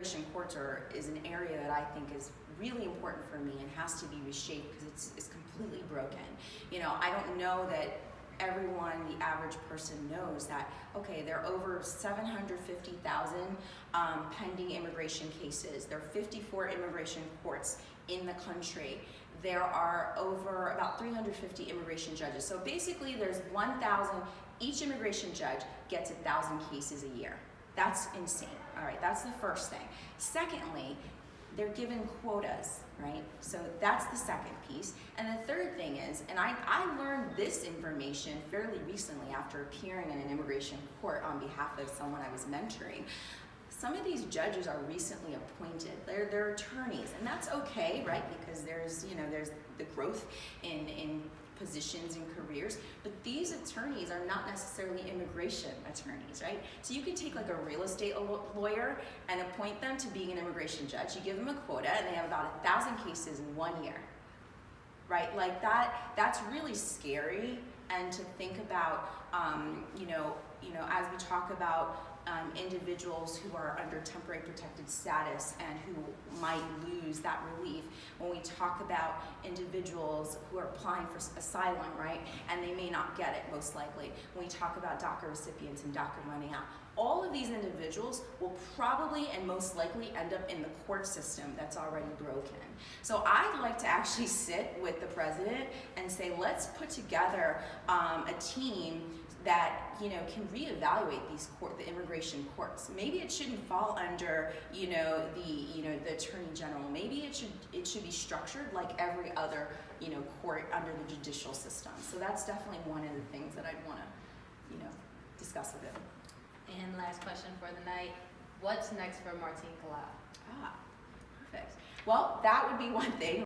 Immigration courts is an area that I think is really important for me and has to be reshaped because it's completely broken. You know, I don't know that everyone, the average person, knows that, okay, there are over 750,000 pending immigration cases. There are 54 immigration courts in the country. There are over about 350 immigration judges. So basically there's 1,000, each immigration judge gets 1,000 cases a year. That's insane. All right, that's the first thing. Secondly, they're given quotas, right? So that's the second piece. And the third thing is, and I learned this information fairly recently after appearing in an immigration court on behalf of someone I was mentoring. Some of these judges are recently appointed. They're attorneys, and that's okay, right? Because there's the growth in positions and careers, but these attorneys are not necessarily immigration attorneys, right? So you can take like a real estate lawyer and appoint them to being an immigration judge. You give them a quota and they have about 1,000 cases in 1 year, right? Like that's really scary. And to think about, as we talk about individuals who are under temporary protected status and who might lose that relief, when we talk about individuals who are applying for asylum, right, and they may not get it most likely, when we talk about DACA recipients and DACA running out, all of these individuals will probably and most likely end up in the court system that's already broken. So I'd like to actually sit with the president and say, let's put together a team that can reevaluate the immigration courts. Maybe it shouldn't fall under the attorney general. Maybe it should be structured like every other court under the judicial system. So that's definitely one of the things that I'd want to discuss with him. And last question for the night: what's next for Martine Kalal? Perfect. Well, that would be one thing.